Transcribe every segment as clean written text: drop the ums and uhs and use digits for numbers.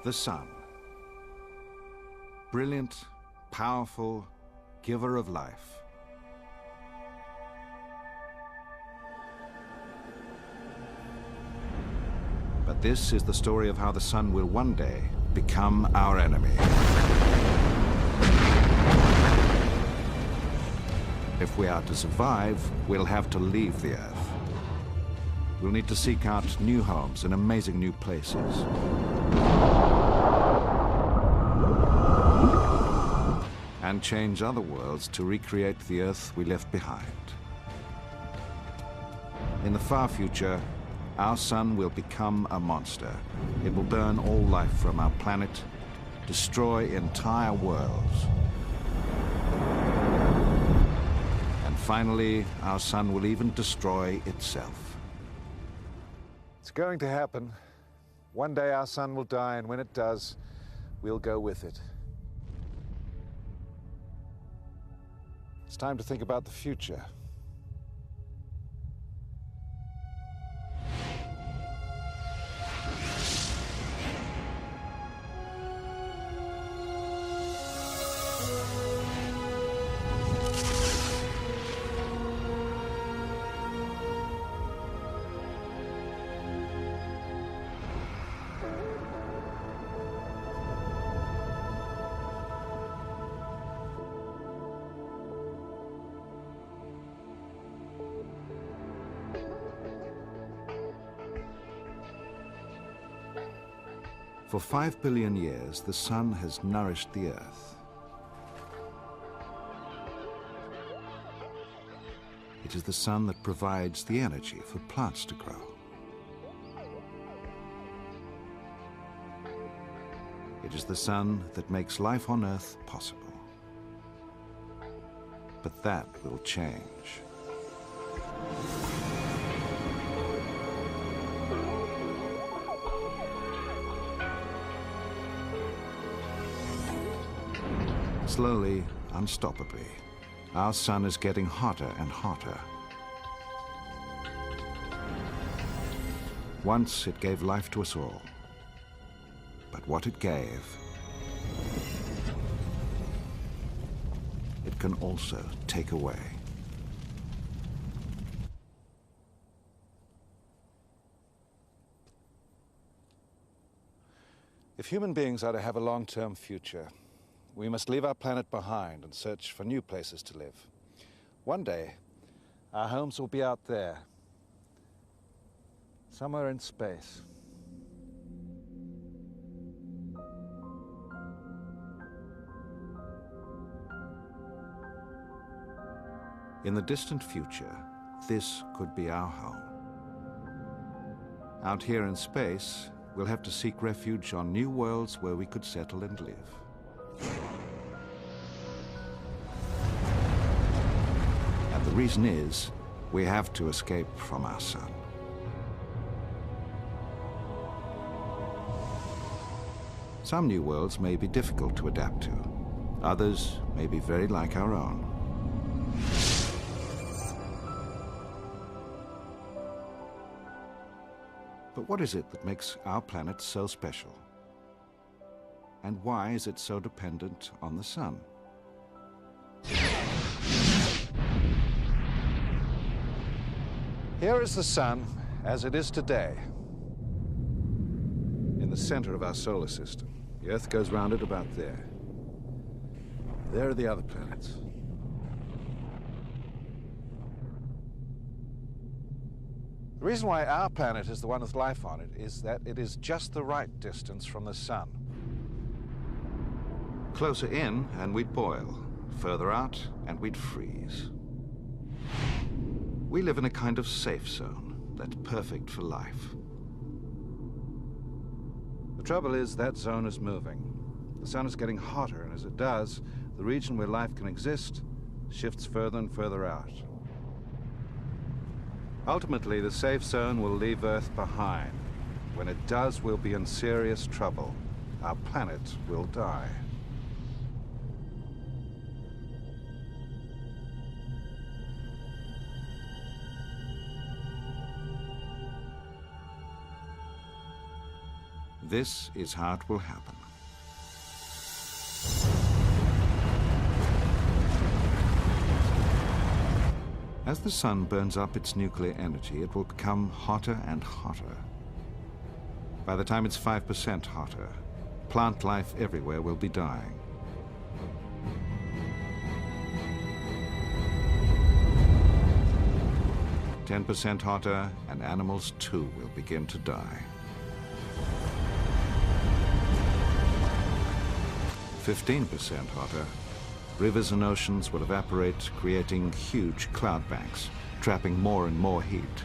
The sun. Brilliant, powerful, giver of life. But this is the story of how the sun will one day become our enemy. If we are to survive, we'll have to leave the Earth. We'll need to seek out new homes and amazing new places. And change other worlds to recreate the Earth we left behind. In the far future, our sun will become a monster. It will burn all life from our planet, destroy entire worlds. And finally, our sun will even destroy itself. It's going to happen. One day our sun will die, and when it does, we'll go with it. It's time to think about the future. For 5 billion years, the sun has nourished the Earth. It is the sun that provides the energy for plants to grow. It is the sun that makes life on Earth possible. But that will change. Slowly, unstoppably, our sun is getting hotter and hotter. Once it gave life to us all, but what it gave, it can also take away. If human beings are to have a long-term future, we must leave our planet behind and search for new places to live. One day, our homes will be out there, somewhere in space. In the distant future, this could be our home. Out here in space, we'll have to seek refuge on new worlds where we could settle and live. And the reason is, we have to escape from our sun. Some new worlds may be difficult to adapt to. Others may be very like our own. But what is it that makes our planet so special? And why is it so dependent on the sun? Here is the sun as it is today, in the center of our solar system. The Earth goes round it about there. There are the other planets. The reason why our planet is the one with life on it is that it is just the right distance from the sun. Closer in, and we'd boil. Further out, and we'd freeze. We live in a kind of safe zone that's perfect for life. The trouble is that zone is moving. The sun is getting hotter, and as it does, the region where life can exist shifts further and further out. Ultimately, the safe zone will leave Earth behind. When it does, we'll be in serious trouble. Our planet will die. This is how it will happen. As the sun burns up its nuclear energy, it will become hotter and hotter. By the time it's 5% hotter, plant life everywhere will be dying. "10% hotter, and animals too will begin to die. 15% hotter, rivers and oceans will evaporate, creating huge cloud banks, trapping more and more heat.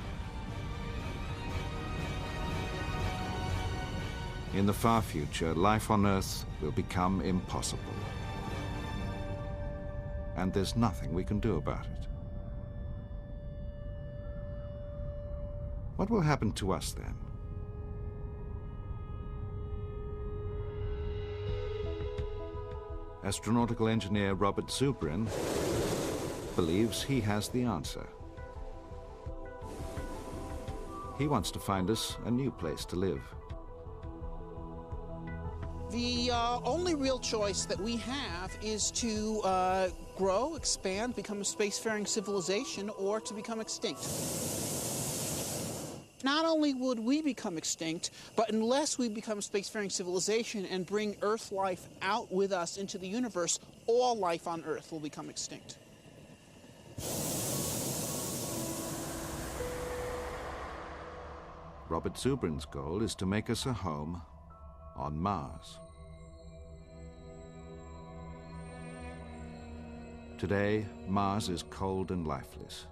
In the far future, life on Earth will become impossible. And there's nothing we can do about it. What will happen to us then? Astronautical engineer Robert Zubrin believes he has the answer. He wants to find us a new place to live. The only real choice that we have is to grow, expand, become a spacefaring civilization, or to become extinct. Not only would we become extinct, but unless we become a spacefaring civilization and bring Earth life out with us into the universe, all life on Earth will become extinct. Robert Zubrin's goal is to make us a home on Mars. Today, Mars is cold and lifeless.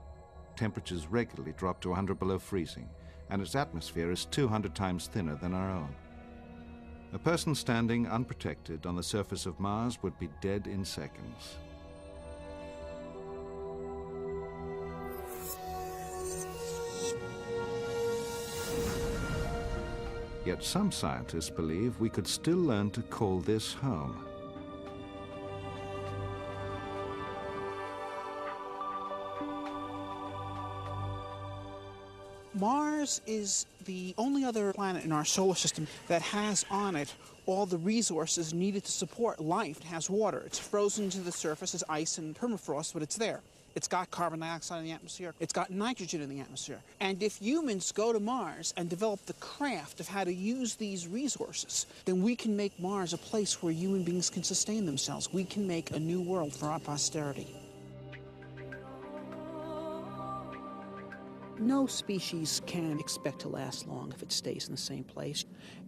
Temperatures regularly drop to 100 below freezing, and its atmosphere is 200 times thinner than our own. A person standing unprotected on the surface of Mars would be dead in seconds. Yet some scientists believe we could still learn to call this home. Mars is the only other planet in our solar system that has on it all the resources needed to support life. It has water. It's frozen to the surface as ice and permafrost, but it's there. It's got carbon dioxide in the atmosphere. It's got nitrogen in the atmosphere. And if humans go to Mars and develop the craft of how to use these resources, then we can make Mars a place where human beings can sustain themselves. We can make a new world for our posterity. No species can expect to last long if it stays in the same place.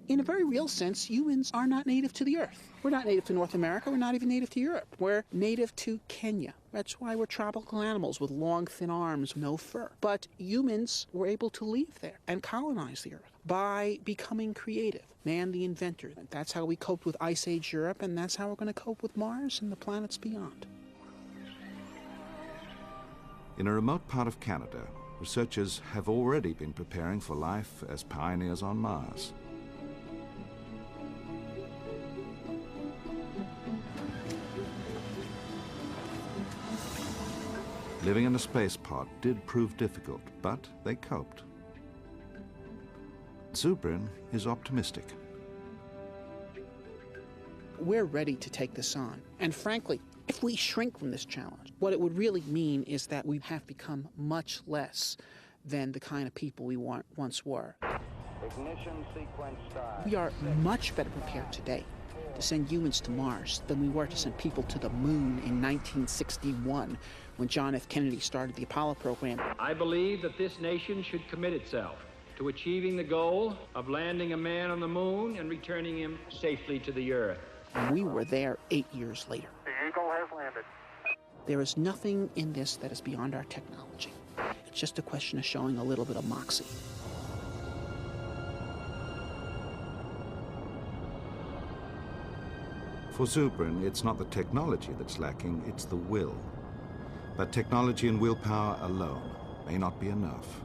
In a very real sense, humans are not native to the Earth. We're not native to North America. We're not even native to Europe. We're native to Kenya. That's why we're tropical animals with long, thin arms, no fur. But humans were able to leave there and colonize the Earth by becoming creative. Man the inventor. That's how we coped with Ice Age Europe, and that's how we're going to cope with Mars and the planets beyond. In a remote part of Canada, researchers have already been preparing for life as pioneers on Mars. Living in a space pod did prove difficult, but they coped. Zubrin is optimistic. We're ready to take this on. And frankly, if we shrink from this challenge, what it would really mean is that we have become much less than the kind of people we once were. Ignition sequence start. We are much better prepared today to send humans to Mars than we were to send people to the moon in 1961 when John F. Kennedy started the Apollo program. I believe that this nation should commit itself to achieving the goal of landing a man on the moon and returning him safely to the Earth. And we were there 8 years later. The Eagle has landed. There is nothing in this that is beyond our technology. It's just a question of showing a little bit of moxie. For Zubrin, it's not the technology that's lacking, it's the will. But technology and willpower alone may not be enough.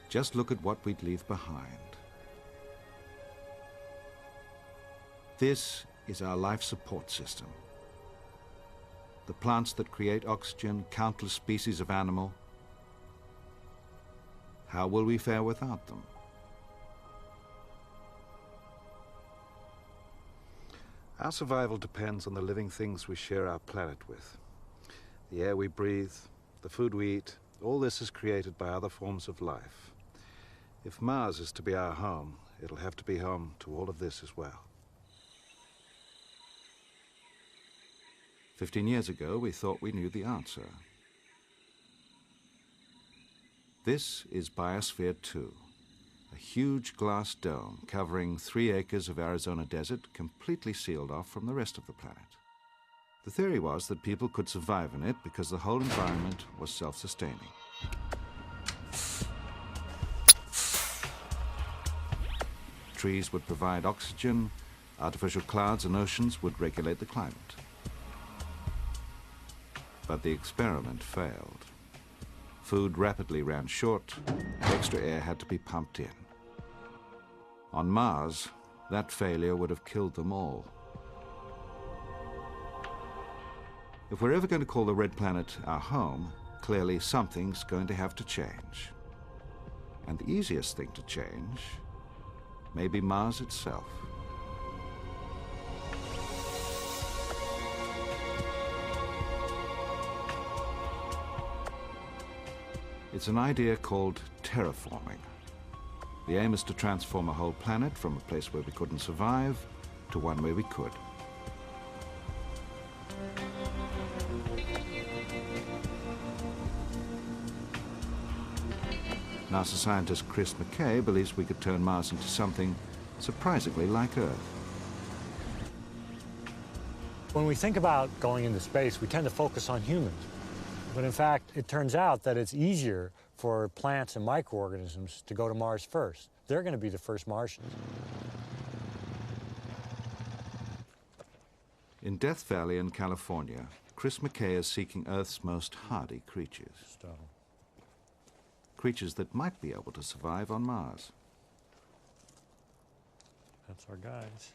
Just look at what we'd leave behind. This is our life support system. The plants that create oxygen, countless species of animal, How will we fare without them? Our survival depends on the living things we share our planet with. The air we breathe, the food we eat, all this is created by other forms of life. If Mars is to be our home, it'll have to be home to all of this as well. 15 years ago, we thought we knew the answer. This is Biosphere 2, a huge glass dome covering 3 acres of Arizona desert, completely sealed off from the rest of the planet. The theory was that people could survive in it because the whole environment was self-sustaining. Trees would provide oxygen, artificial clouds and oceans would regulate the climate. But the experiment failed. Food rapidly ran short, extra air had to be pumped in. On Mars, that failure would have killed them all. If we're ever going to call the Red Planet our home, clearly something's going to have to change. And the easiest thing to change may be Mars itself. It's an idea called terraforming. The aim is to transform a whole planet from a place where we couldn't survive to one where we could. NASA scientist Chris McKay believes we could turn Mars into something surprisingly like Earth. When we think about going into space, we tend to focus on humans. But in fact, it turns out that it's easier for plants and microorganisms to go to Mars first. They're going to be the first Martians. In Death Valley in California, Chris McKay is seeking Earth's most hardy creatures. Creatures that might be able to survive on Mars. That's our guys.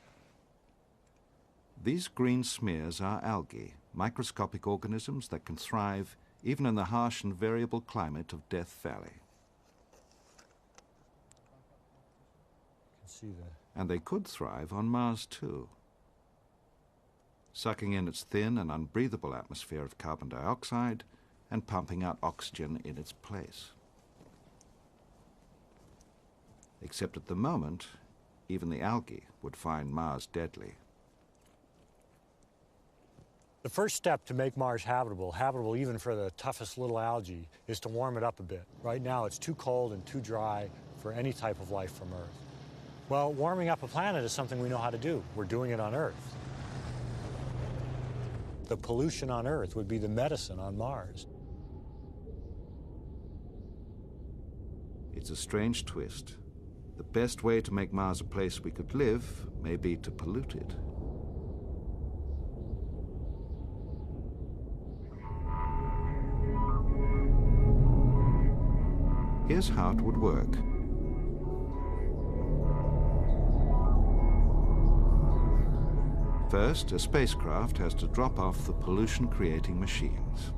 These green smears are algae, microscopic organisms that can thrive even in the harsh and variable climate of Death Valley. You can see that. And they could thrive on Mars too. Sucking in its thin and unbreathable atmosphere of carbon dioxide and pumping out oxygen in its place. Except at the moment, even the algae would find Mars deadly. The first step to make Mars habitable even for the toughest little algae, is to warm it up a bit. Right now it's too cold and too dry for any type of life from Earth. Well, warming up a planet is something we know how to do. We're doing it on Earth. The pollution on Earth would be the medicine on Mars. It's a strange twist. The best way to make Mars a place we could live may be to pollute it. Here's how it would work. First, a spacecraft has to drop off the pollution-creating machines.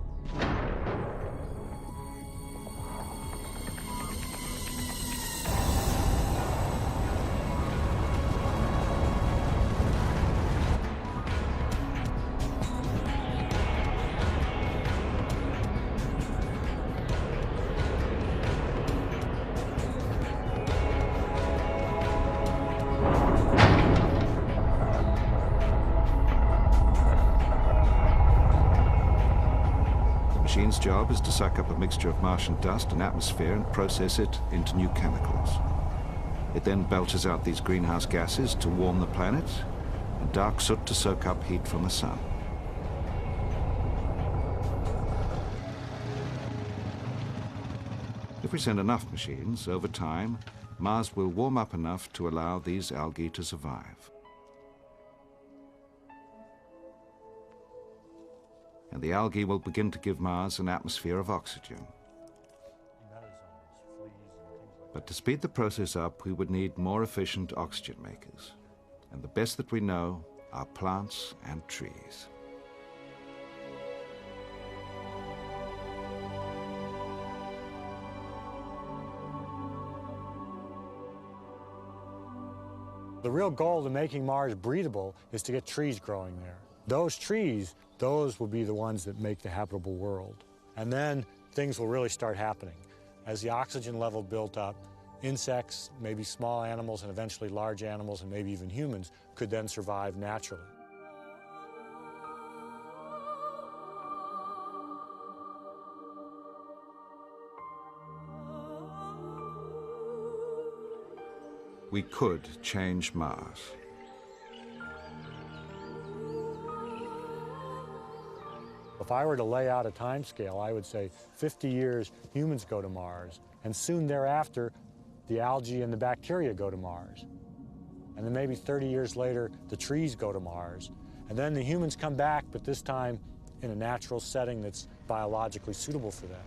The machine's job is to suck up a mixture of Martian dust and atmosphere and process it into new chemicals. It then belches out these greenhouse gases to warm the planet and dark soot to soak up heat from the sun. If we send enough machines, over time, Mars will warm up enough to allow these algae to survive. And the algae will begin to give Mars an atmosphere of oxygen. But to speed the process up, we would need more efficient oxygen makers. And the best that we know are plants and trees. The real goal to making Mars breathable is to get trees growing there. Those trees, those will be the ones that make the habitable world. And then things will really start happening. As the oxygen level built up, insects, maybe small animals, and eventually large animals, and maybe even humans, could then survive naturally. We could change Mars. If I were to lay out a time scale, I would say 50 years humans go to Mars, and soon thereafter the algae and the bacteria go to Mars. And then maybe 30 years later the trees go to Mars, and then the humans come back, but this time in a natural setting that's biologically suitable for them.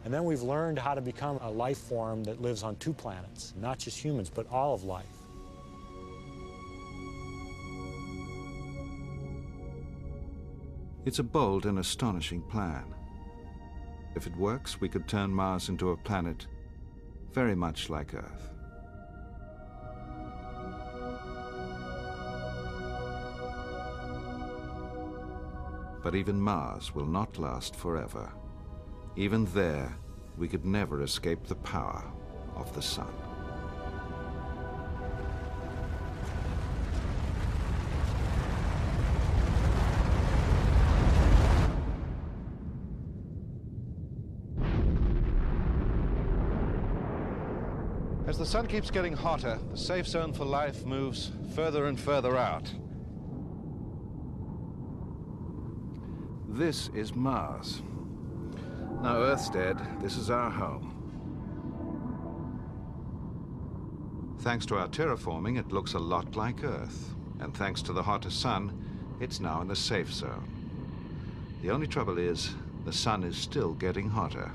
And then we've learned how to become a life form that lives on 2 planets, not just humans, but all of life. It's a bold and astonishing plan. If it works, we could turn Mars into a planet very much like Earth. But even Mars will not last forever. Even there, we could never escape the power of the sun. As the sun keeps getting hotter, the safe zone for life moves further and further out. This is Mars. Now Earth's dead, this is our home. Thanks to our terraforming, it looks a lot like Earth. And thanks to the hotter sun, it's now in the safe zone. The only trouble is, the sun is still getting hotter.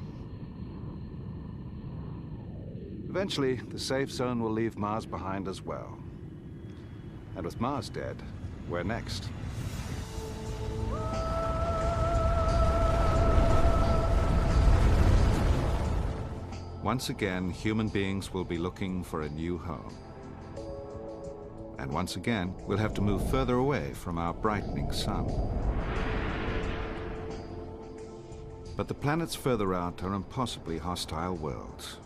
Eventually, the safe zone will leave Mars behind as well. And with Mars dead, we're next. Once again, human beings will be looking for a new home. And once again, we'll have to move further away from our brightening sun. But the planets further out are impossibly hostile worlds.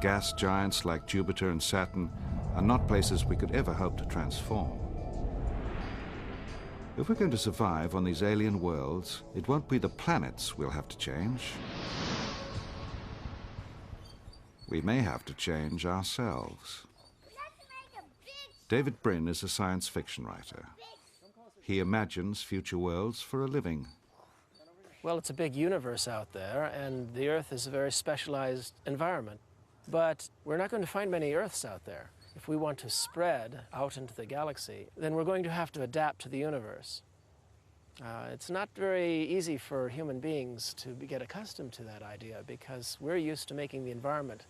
Gas giants like Jupiter and Saturn are not places we could ever hope to transform. If we're going to survive on these alien worlds, it won't be the planets we'll have to change. We may have to change ourselves. David Brin is a science fiction writer. He imagines future worlds for a living. Well, it's a big universe out there, and the Earth is a very specialized environment. But we're not going to find many Earths out there. If we want to spread out into the galaxy, then we're going to have to adapt to the universe. It's not very easy for human beings to get accustomed to that idea because we're used to making the environment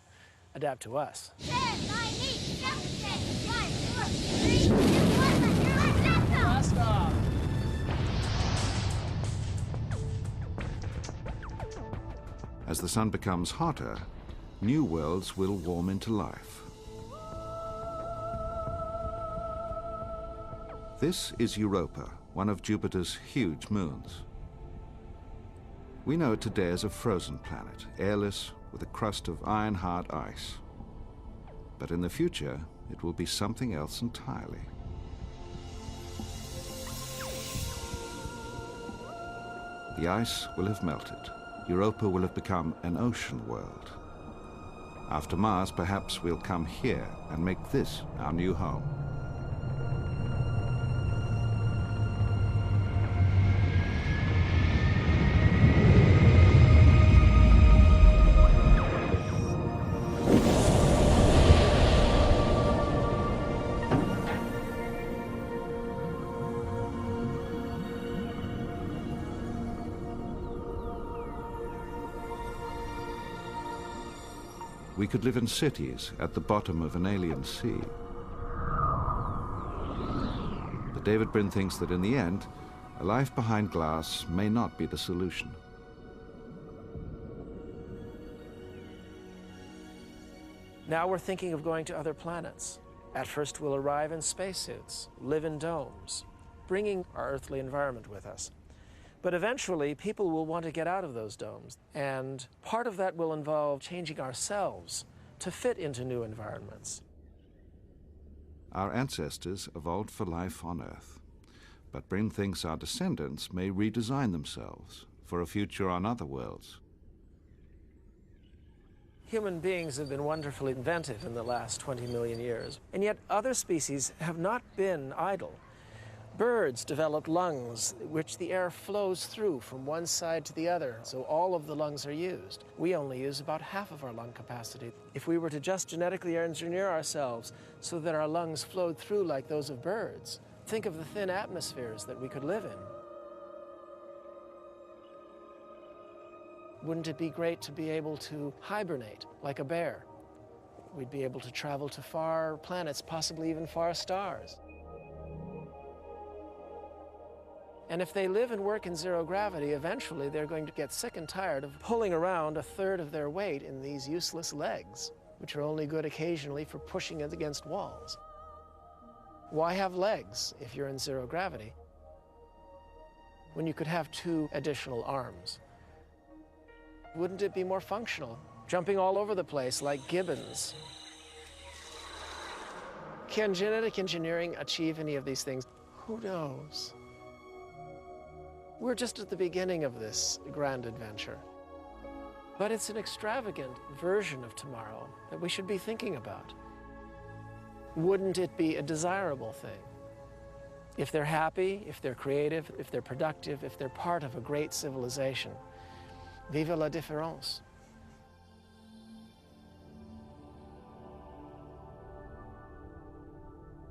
adapt to us. 10, 9, 8, 7, 6, 5, 4, 3, 2, 1, blast off! As the sun becomes hotter, new worlds will warm into life. This is Europa, one of Jupiter's huge moons. We know it today as a frozen planet, airless, with a crust of iron-hard ice. But in the future, it will be something else entirely. The ice will have melted. Europa will have become an ocean world. After Mars, perhaps we'll come here and make this our new home. We could live in cities at the bottom of an alien sea. But David Brin thinks that in the end, a life behind glass may not be the solution. Now we're thinking of going to other planets. At first we'll arrive in spacesuits, live in domes, bringing our earthly environment with us. But eventually people will want to get out of those domes, and part of that will involve changing ourselves to fit into new environments. Our ancestors evolved for life on Earth, but Bryn thinks our descendants may redesign themselves for a future on other worlds. Human beings have been wonderfully inventive in the last 20 million years, and yet other species have not been idle. Birds developed lungs which the air flows through from one side to the other, so all of the lungs are used. We only use about half of our lung capacity. If we were to just genetically engineer ourselves so that our lungs flowed through like those of birds, think of the thin atmospheres that we could live in. Wouldn't it be great to be able to hibernate like a bear? We'd be able to travel to far planets, possibly even far stars. And if they live and work in zero gravity, eventually they're going to get sick and tired of pulling around a third of their weight in these useless legs, which are only good occasionally for pushing it against walls. Why have legs if you're in zero gravity when you could have 2 additional arms? Wouldn't it be more functional, jumping all over the place like gibbons? Can genetic engineering achieve any of these things? Who knows? We're just at the beginning of this grand adventure. But it's an extravagant version of tomorrow that we should be thinking about. Wouldn't it be a desirable thing? If they're happy, if they're creative, if they're productive, if they're part of a great civilization. Vive la différence.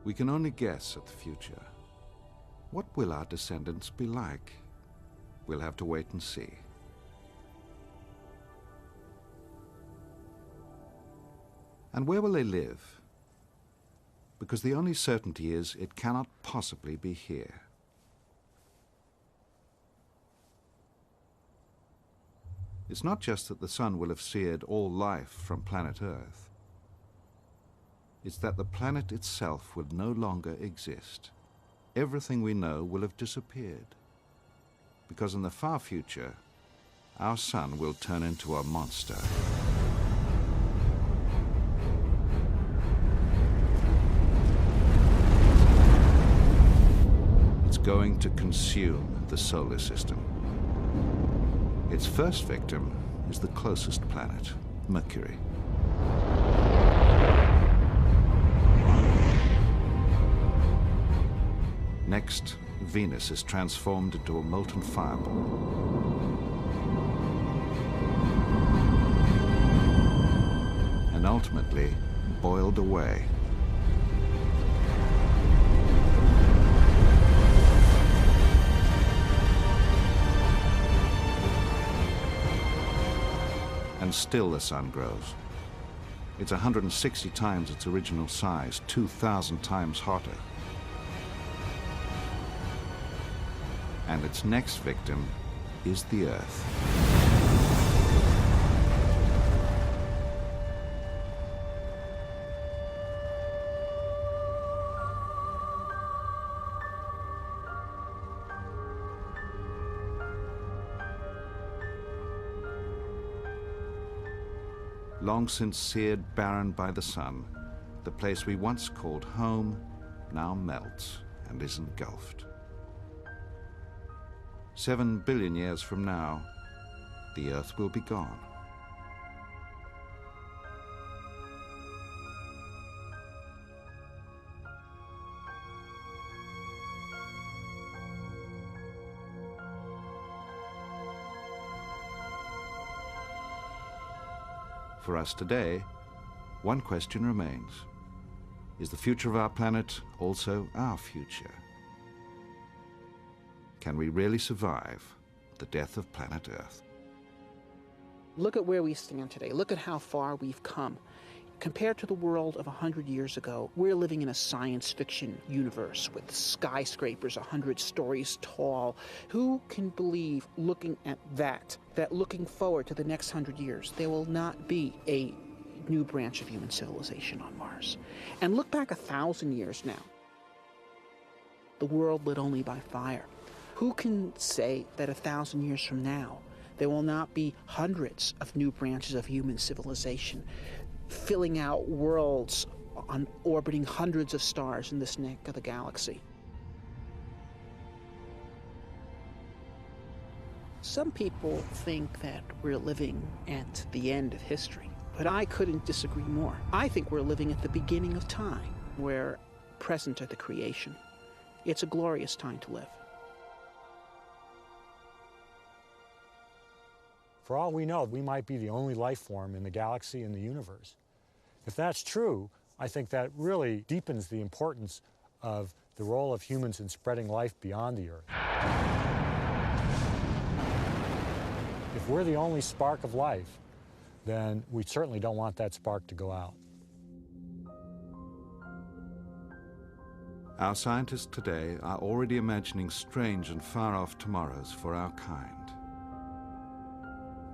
We can only guess at the future. What will our descendants be like? We'll have to wait and see. And where will they live? Because the only certainty is it cannot possibly be here. It's not just that the sun will have seared all life from planet Earth. It's that the planet itself will no longer exist. Everything we know will have disappeared. Because in the far future, our sun will turn into a monster. It's going to consume the solar system. Its first victim is the closest planet, Mercury. Next, Venus is transformed into a molten fireball. And ultimately, boiled away. And still the sun grows. It's 160 times its original size, 2,000 times hotter. And its next victim is the Earth. Long since seared barren by the sun, the place we once called home now melts and is engulfed. 7 billion years from now, the Earth will be gone. For us today, one question remains. Is the future of our planet also our future? Can we really survive the death of planet Earth? Look at where we stand today. Look at how far we've come. Compared to the world of 100 years ago, we're living in a science fiction universe with skyscrapers 100 stories tall. Who can believe, looking at that looking forward to the next 100 years, there will not be a new branch of human civilization on Mars. And look back 1,000 years now. The world lit only by fire. Who can say that 1,000 years from now, there will not be hundreds of new branches of human civilization filling out worlds orbiting hundreds of stars in this neck of the galaxy? Some people think that we're living at the end of history, but I couldn't disagree more. I think we're living at the beginning of time, where present at the creation. It's a glorious time to live. For all we know, we might be the only life form in the galaxy and the universe. If that's true, I think that really deepens the importance of the role of humans in spreading life beyond the Earth. If we're the only spark of life, then we certainly don't want that spark to go out. Our scientists today are already imagining strange and far-off tomorrows for our kind.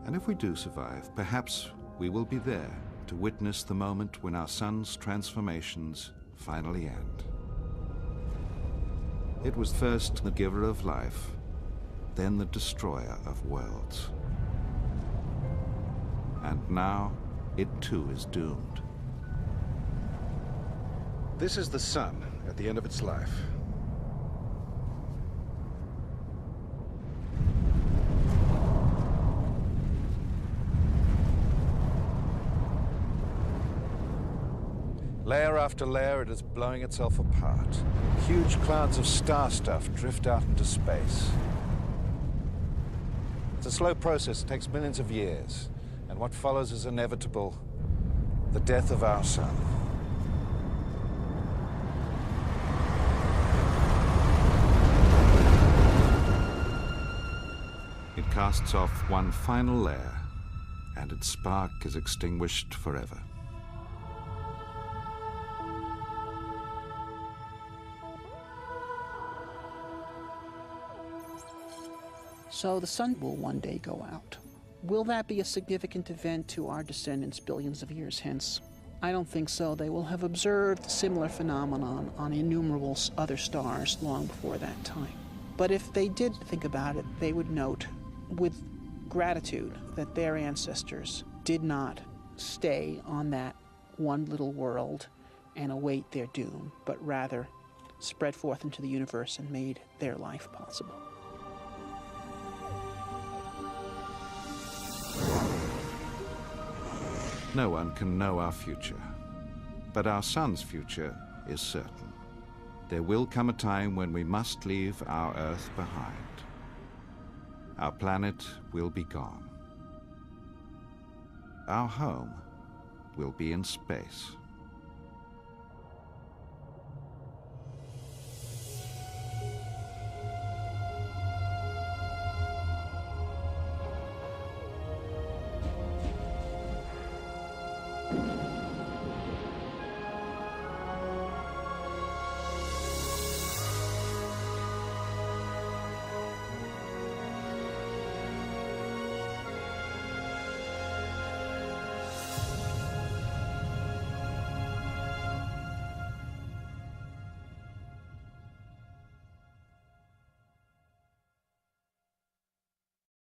And if we do survive, perhaps we will be there to witness the moment when our sun's transformations finally end. It was first the giver of life, then the destroyer of worlds. And now, it too is doomed. This is the sun at the end of its life. Layer after layer, it is blowing itself apart. Huge clouds of star stuff drift out into space. It's a slow process, it takes millions of years. And what follows is inevitable: the death of our sun. It casts off one final layer, and its spark is extinguished forever. So the sun will one day go out. Will that be a significant event to our descendants billions of years hence? I don't think so. They will have observed similar phenomenon on innumerable other stars long before that time. But if they did think about it, they would note with gratitude that their ancestors did not stay on that one little world and await their doom, but rather spread forth into the universe and made their life possible. No one can know our future, but our sun's future is certain. There will come a time when we must leave our Earth behind. Our planet will be gone. Our home will be in space.